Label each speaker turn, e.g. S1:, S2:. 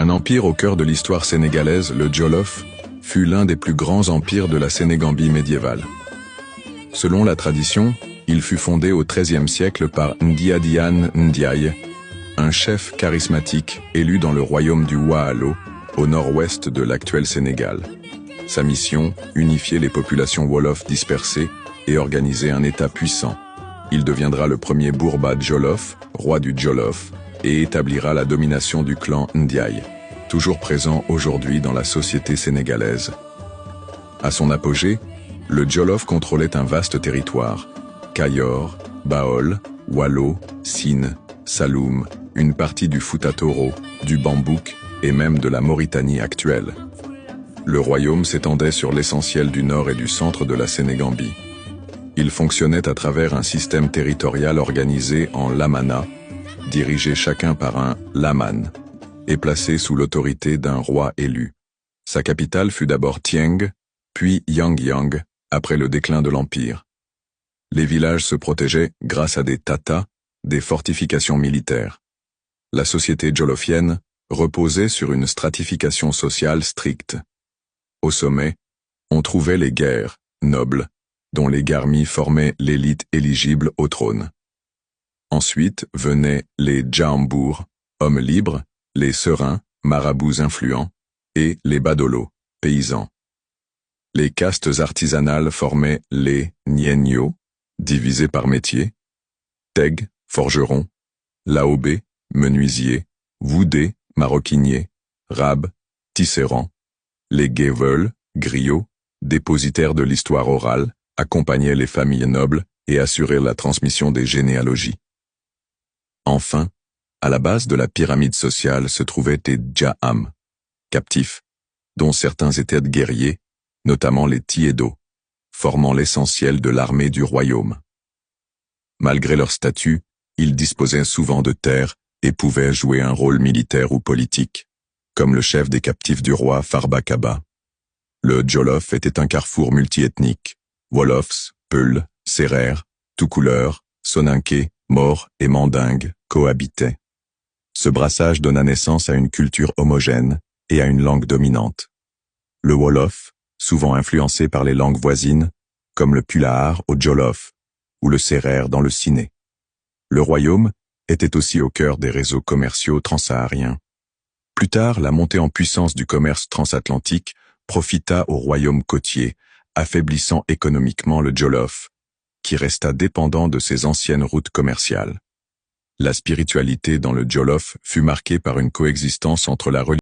S1: Un empire au cœur de l'histoire sénégalaise, le Jolof, fut l'un des plus grands empires de la Sénégambie médiévale. Selon la tradition, il fut fondé au XIIIe siècle par Ndiadiane Ndiaye, un chef charismatique élu dans le royaume du Waalo, au nord-ouest de l'actuel Sénégal. Sa mission, unifier les populations Wolof dispersées et organiser un État puissant. Il deviendra le premier Bourba Jolof, roi du Jolof, et établira la domination du clan Ndiaye, toujours présent aujourd'hui dans la société sénégalaise. À son apogée, le Jolof contrôlait un vaste territoire: Kayor, Baol, Waalo, Sine, Saloum, une partie du Fouta Toro, du Bambouk et même de la Mauritanie actuelle. Le royaume s'étendait sur l'essentiel du nord et du centre de la Sénégambie. Il fonctionnait à travers un système territorial organisé en lamana, dirigé chacun par un laman, et placé sous l'autorité d'un roi élu. Sa capitale fut d'abord Tieng, puis Yangyang, après le déclin de l'empire. Les villages se protégeaient grâce à des tatas, des fortifications militaires. La société jolofienne reposait sur une stratification sociale stricte. Au sommet, on trouvait les guerres, nobles, dont les garmis formaient l'élite éligible au trône. Ensuite venaient les djaambour, hommes libres, les serins, marabouts influents, et les badolos, paysans. Les castes artisanales formaient les nienyo, divisés par métier, teg, forgeron, laobé, menuisier, voudé, maroquinier, rab, tisserand. Les guéveuls, griots, dépositaires de l'histoire orale, accompagnaient les familles nobles et assuraient la transmission des généalogies. Enfin, à la base de la pyramide sociale se trouvaient les djaham, captifs, dont certains étaient guerriers, notamment les Tiédo, formant l'essentiel de l'armée du royaume. Malgré leur statut, ils disposaient souvent de terres et pouvaient jouer un rôle militaire ou politique, comme le chef des captifs du roi Farba Kaba. Le Jolof était un carrefour multiethnique. Wolofs, Peuls, Sérères, tout couleurs, Soninké, Maures et Mandingues cohabitaient. Ce brassage donna naissance à une culture homogène et à une langue dominante. Le Wolof, souvent influencé par les langues voisines, comme le Pulaar au Jolof, ou le Sérère dans le Siné. Le royaume était aussi au cœur des réseaux commerciaux transsahariens. Plus tard, la montée en puissance du commerce transatlantique profita au royaume côtier, affaiblissant économiquement le Jolof, qui resta dépendant de ses anciennes routes commerciales. La spiritualité dans le Jolof fut marquée par une coexistence entre la religion